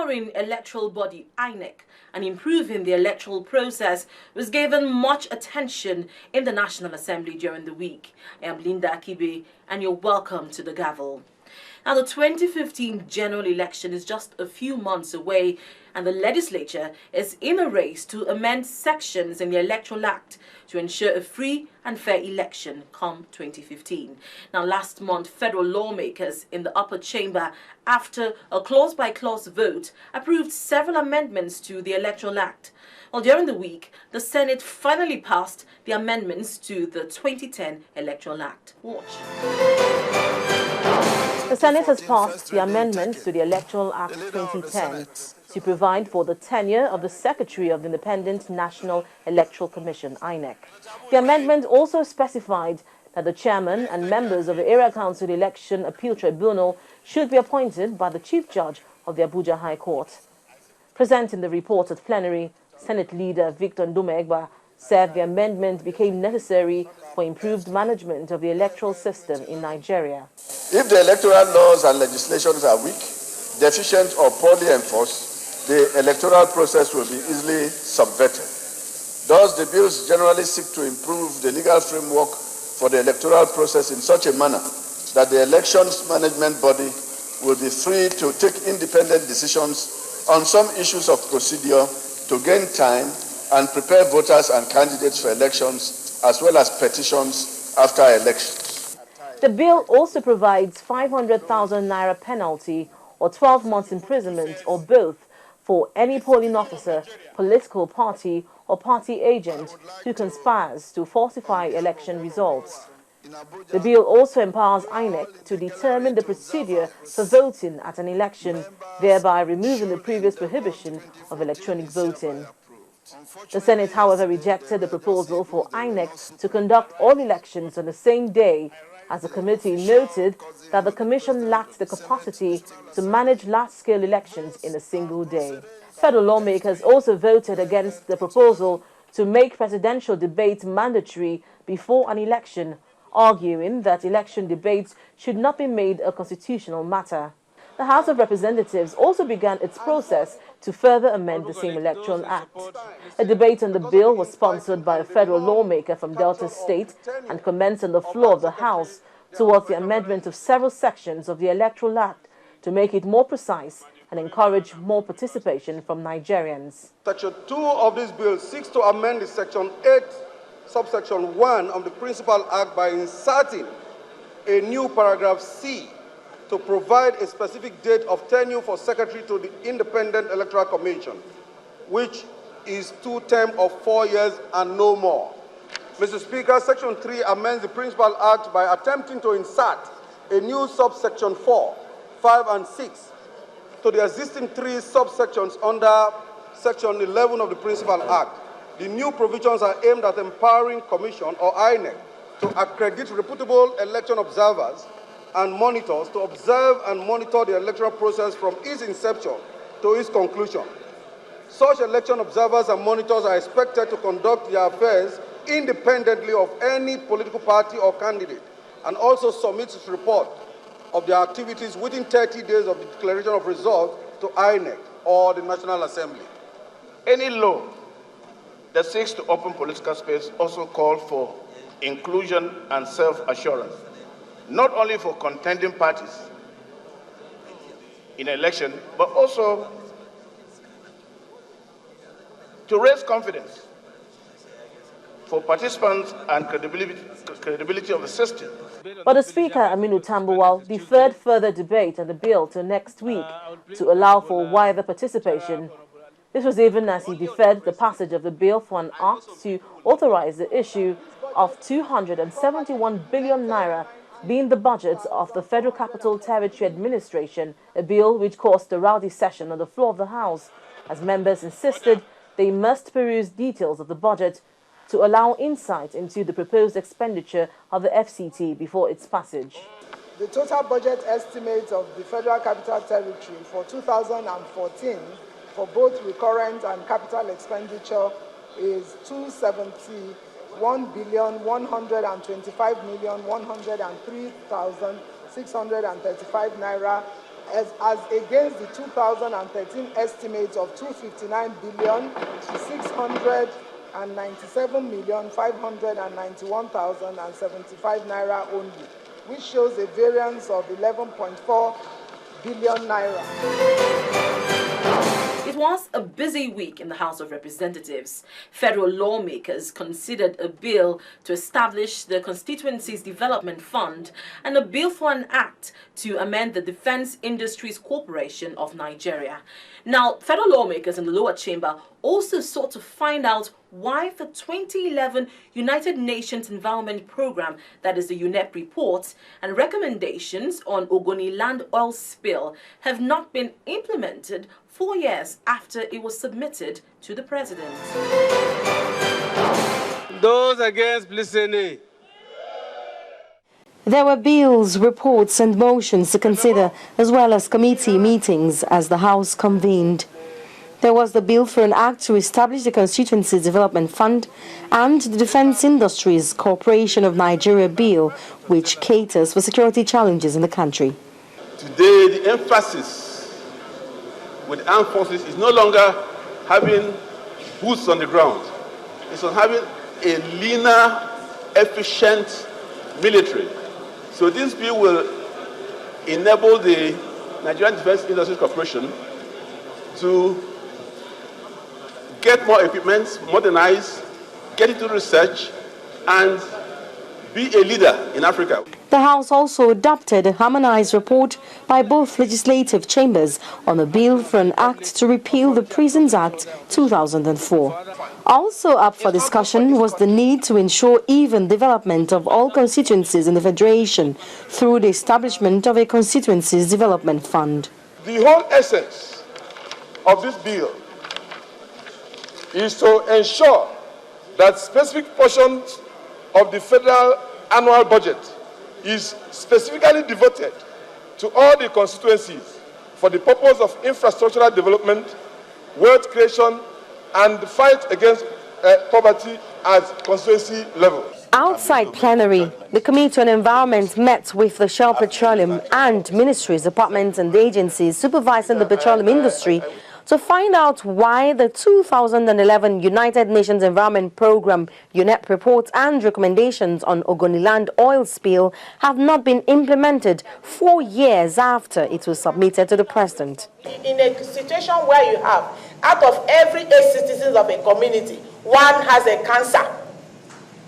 empowering electoral body INEC and improving the electoral process was given much attention in the National Assembly during the week. I am Linda Akibe, and you're welcome to the Gavel. Now, the 2015 general election is just a few months away, and the legislature is in a race to amend sections in the Electoral Act to ensure a free and fair election come 2015. Now, last month, federal lawmakers in the upper chamber, after a clause-by-clause vote, approved several amendments to the Electoral Act. Well, during the week, the Senate finally passed the amendments to the 2010 Electoral Act. Watch. The Senate has passed the amendments to the Electoral Act 2010 to provide for the tenure of the Secretary of the Independent National Electoral Commission, INEC. The amendment also specified that the chairman and members of the Area Council Election Appeal Tribunal should be appointed by the Chief Judge of the Abuja High Court. Presenting the report at plenary, Senate Leader Victor Ndumegba said the amendment became necessary for improved management of the electoral system in Nigeria. If the electoral laws and legislations are weak, deficient or poorly enforced, the electoral process will be easily subverted. Thus, the bills generally seek to improve the legal framework for the electoral process in such a manner that the elections management body will be free to take independent decisions on some issues of procedure to gain time and prepare voters and candidates for elections, as well as petitions after elections. The bill also provides 500,000 naira penalty or 12 months imprisonment or both for any polling officer, political party or party agent who conspires to falsify election results. The bill also empowers INEC to determine the procedure for voting at an election, thereby removing the previous prohibition of electronic voting. The Senate, however, rejected the proposal for INEC to conduct all elections on the same day, as the committee noted that the Commission lacked the capacity to manage large-scale elections in a single day. Federal lawmakers also voted against the proposal to make presidential debates mandatory before an election, arguing that election debates should not be made a constitutional matter. The House of Representatives also began its process to further amend the same Electoral Act. A debate on the bill was sponsored by a federal lawmaker from Delta State and commenced on the floor of the House towards the amendment of several sections of the Electoral Act to make it more precise and encourage more participation from Nigerians. Section 2 of this bill seeks to amend the Section 8, subsection 1 of the Principal Act by inserting a new paragraph C to provide a specific date of tenure for Secretary to the Independent Electoral Commission, which is 2 terms of 4 years and no more. Mr. Speaker, Section 3 amends the Principal Act by attempting to insert a new subsection 4, 5, and 6 to the existing 3 subsections under Section 11 of the Principal Act. The new provisions are aimed at empowering Commission or INEC to accredit reputable election observers and monitors to observe and monitor the electoral process from its inception to its conclusion. Such election observers and monitors are expected to conduct their affairs independently of any political party or candidate, and also submit its report of their activities within 30 days of the declaration of results to INEC or the National Assembly. Any law that seeks to open political space also calls for inclusion and self-assurance, not only for contending parties in an election, but also to raise confidence for participants and credibility of the system. But the Speaker, Aminu Tambuwal, deferred further debate on the bill to next week to allow for wider participation. This was even as he deferred the passage of the bill for an act to authorize the issue of 271 billion naira being the budget of the Federal Capital Territory Administration, a bill which caused a rowdy session on the floor of the House, as members insisted they must peruse details of the budget to allow insight into the proposed expenditure of the FCT before its passage. The total budget estimate of the Federal Capital Territory for 2014 for both recurrent and capital expenditure is 271,125,103,635 naira as against the 2013 estimates of 259 billion to 697,591,075 naira only, which shows a variance of 11.4 billion naira. It was a busy week in the House of Representatives. Federal lawmakers considered a bill to establish the Constituencies Development Fund and a bill for an act to amend the Defense Industries Corporation of Nigeria. Now, federal lawmakers in the lower chamber also sought to find out why the 2011 United Nations Environment Program, that is the UNEP report, and recommendations on Ogoni land oil spill have not been implemented 4 years after it was submitted to the president. Those against, please say nay. There were bills, reports and motions to consider, as well as committee meetings as the House convened. There was the bill for an act to establish the Constituencies Development Fund and the Defense Industries Corporation of Nigeria bill, which caters for security challenges in the country. Today, the emphasis with armed forces is no longer having boots on the ground. It's on having a leaner, efficient military. So this bill will enable the Nigerian Defense Industries Corporation to get more equipment, modernize, get into research, and be a leader in Africa. The House also adopted a harmonized report by both legislative chambers on a bill for an act to repeal the Prisons Act 2004. Also up for discussion was the need to ensure even development of all constituencies in the Federation through the establishment of a Constituencies Development Fund. The whole essence of this bill is to ensure that specific portions of the federal annual budget is specifically devoted to all the constituencies for the purpose of infrastructural development, wealth creation, and the fight against poverty at constituency level. Outside plenary, the Committee on Environment met with the Shell Petroleum and ministries, departments and agencies supervising the petroleum industry to find out why the 2011 United Nations Environment Program UNEP report and recommendations on Ogoniland oil spill have not been implemented 4 years after it was submitted to the president. In a situation where you have, out of every 8 citizens of a community, 1 has a cancer,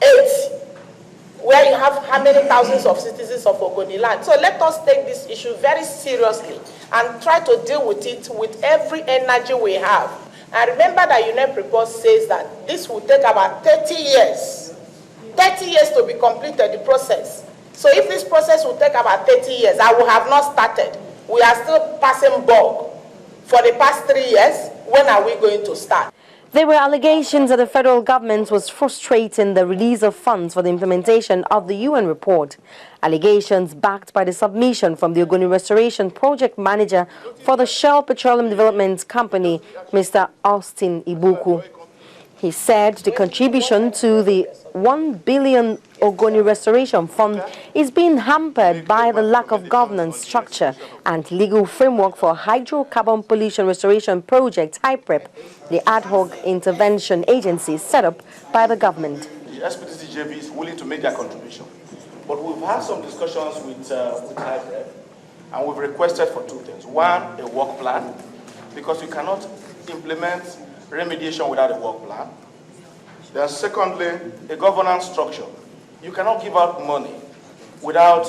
8, where you have how many thousands of citizens of Ogoniland. So let us take this issue very seriously and try to deal with it with every energy we have. And remember that UNEP report says that this will take about 30 years. 30 years to be completed, the process. So if this process will take about 30 years, I will have not started. We are still passing bug. For the past 3 years, when are we going to start? There were allegations that the federal government was frustrating the release of funds for the implementation of the UN report. Allegations backed by the submission from the Ogoni Restoration Project Manager for the Shell Petroleum Development Company, Mr. Austin Ibuku. He said the contribution to the 1 billion Ogoni Restoration Fund is being hampered by the lack of governance structure and legal framework for Hydrocarbon Pollution Restoration Project, HYPREP, the ad hoc intervention agency set up by the government. The SPTCJV is willing to make their contribution, but we've had some discussions with HYPREP, and we've requested for 2 things. 1, a work plan, because you cannot implement remediation without a work plan. Then secondly, a governance structure. You cannot give out money without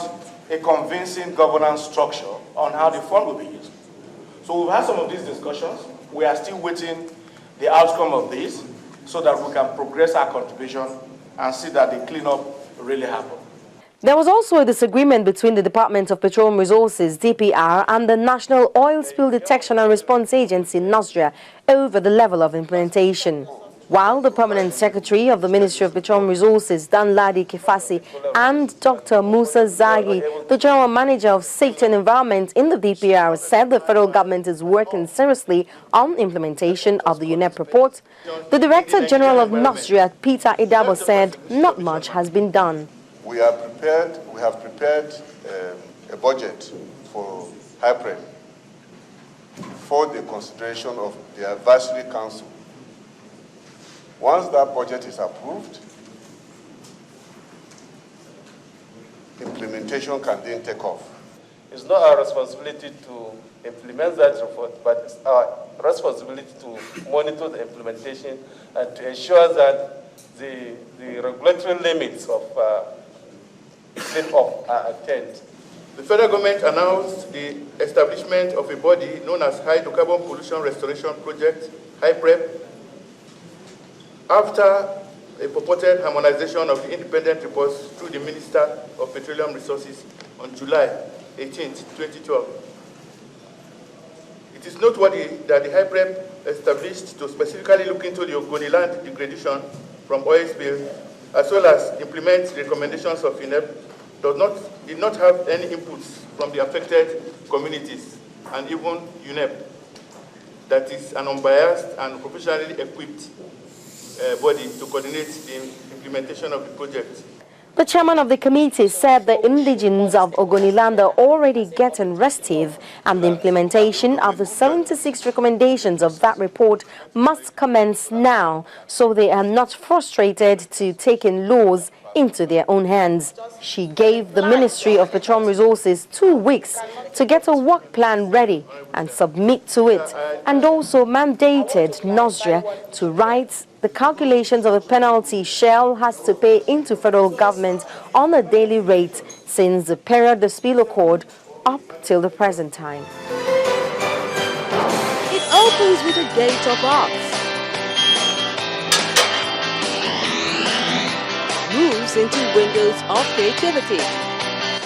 a convincing governance structure on how the fund will be used. So we've had some of these discussions. We are still waiting the outcome of this so that we can progress our contribution and see that the cleanup really happens. There was also a disagreement between the Department of Petroleum Resources, DPR, and the National Oil Spill Detection and Response Agency, NOSDRA, over the level of implementation. While the Permanent Secretary of the Ministry of Petroleum Resources, Danladi Kefasi, and Dr. Musa Zaghi, the General Manager of Safety and Environment in the DPR, said the federal government is working seriously on implementation of the UNEP report, the Director General of NOSDRA, Peter Idabo, said not much has been done. We have prepared a budget for HYPREP for the consideration of the advisory council. Once that budget is approved, implementation can then take off. It's not our responsibility to implement that report, but it's our responsibility to monitor the implementation and to ensure that the regulatory limits of slip-off are attained. The federal government announced the establishment of a body known as Hydrocarbon Pollution Restoration Project, HYPREP, after a purported harmonization of the independent reports through the Minister of Petroleum Resources on July 18, 2012. It is noteworthy that the HYPREP established to specifically look into the Ogoniland degradation from oil spill, as well as implement recommendations of INEC, did not have any inputs from the affected communities, and even UNEP, that is an unbiased and professionally equipped body to coordinate the implementation of the project. The chairman of the committee said the indigents of Ogoniland are already getting restive, and the implementation of the 76 recommendations of that report must commence now, so they are not frustrated to taking laws into their own hands. She gave the Ministry of Petroleum Resources 2 weeks to get a work plan ready and submit to it, and also mandated NOSRA to write the calculations of the penalty Shell has to pay into federal government on a daily rate since the period the spill occurred up till the present time. It opens with a gate of arts, moves into windows of creativity.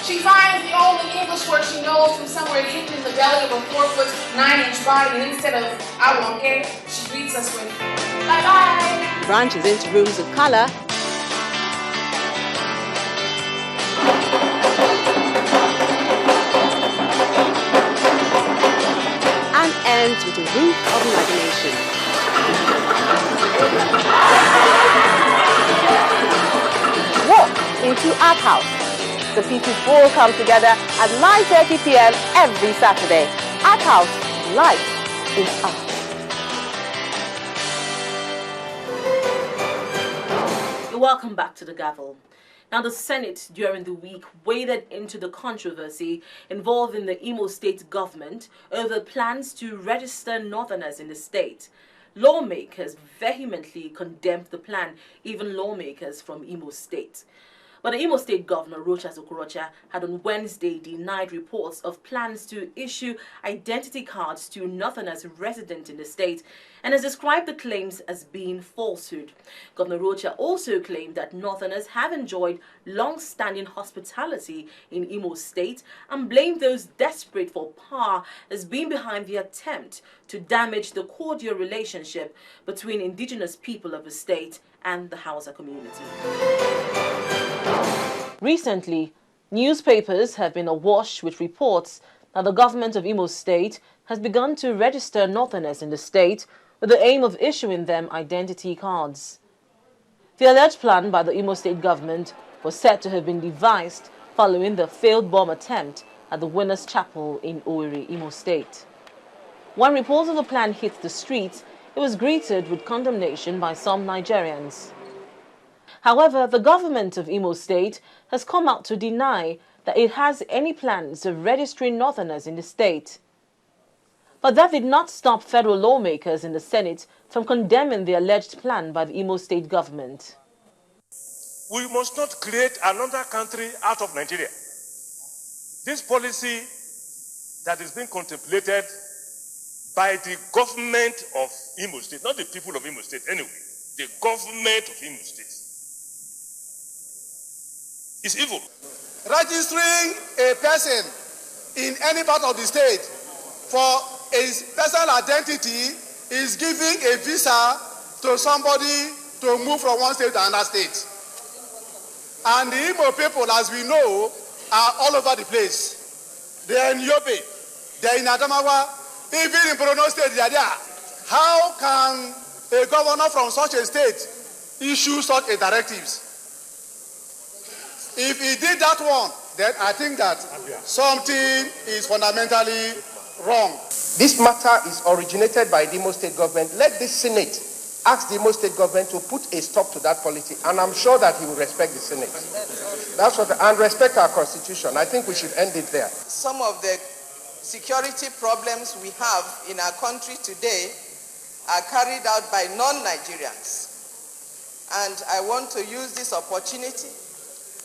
She finds the only English word she knows from somewhere hidden in the belly of a 4'9" body, and instead of "I won't care," she greets us with "bye-bye." Branches into rooms of color and ends with a roof of imagination. Walk into Art House. The people all come together at 9:30 p.m. every Saturday. Art House, life is art. Welcome back to the Gavel. Now, the Senate during the week waded into the controversy involving the Imo State government over plans to register Northerners in the state. Lawmakers vehemently condemned the plan, even lawmakers from Imo State. But the Imo State Governor, Rochas Okorocha, had on Wednesday denied reports of plans to issue identity cards to Northerners resident in the state and has described the claims as being falsehood. Governor Rocha also claimed that Northerners have enjoyed long-standing hospitality in Imo State and blamed those desperate for power as being behind the attempt to damage the cordial relationship between indigenous people of the state and the Hausa community. Recently, newspapers have been awash with reports that the government of Imo State has begun to register Northerners in the state with the aim of issuing them identity cards. The alleged plan by the Imo State government was said to have been devised following the failed bomb attempt at the Winners Chapel in Owerri, Imo State. When reports of the plan hit the streets, it was greeted with condemnation by some Nigerians. However, the government of Imo State has come out to deny that it has any plans of registering Northerners in the state. But that did not stop federal lawmakers in the Senate from condemning the alleged plan by the Imo State government. We must not create another country out of Nigeria. This policy that is being contemplated by the government of Imo State, not the people of Imo State anyway, the government of Imo State, is evil. Registering a person in any part of the state for his personal identity is giving a visa to somebody to move from one state to another state. And the Igbo people, as we know, are all over the place. They are in Yobe, they are in Adamawa, even in Borno State, they are there. How can a governor from such a state issue such a directives? If he did that one, then I think that something is fundamentally wrong. This matter is originated by the Imo State government. Let the Senate ask the Imo State government to put a stop to that policy, and I'm sure that he will respect the Senate. That's what, and respect our Constitution. I think we should end it there. Some of the security problems we have in our country today are carried out by non-Nigerians. And I want to use this opportunity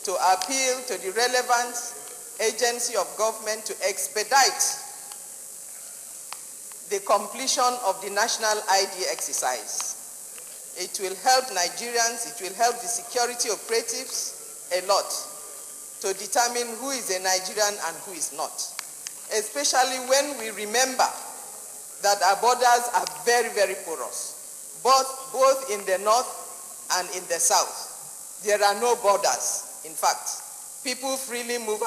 to appeal to the relevant agency of government to expedite the completion of the national ID exercise. It will help Nigerians, it will help the security operatives a lot to determine who is a Nigerian and who is not. Especially when we remember that our borders are very, very porous, both in the north and in the south. There are no borders, in fact. People freely move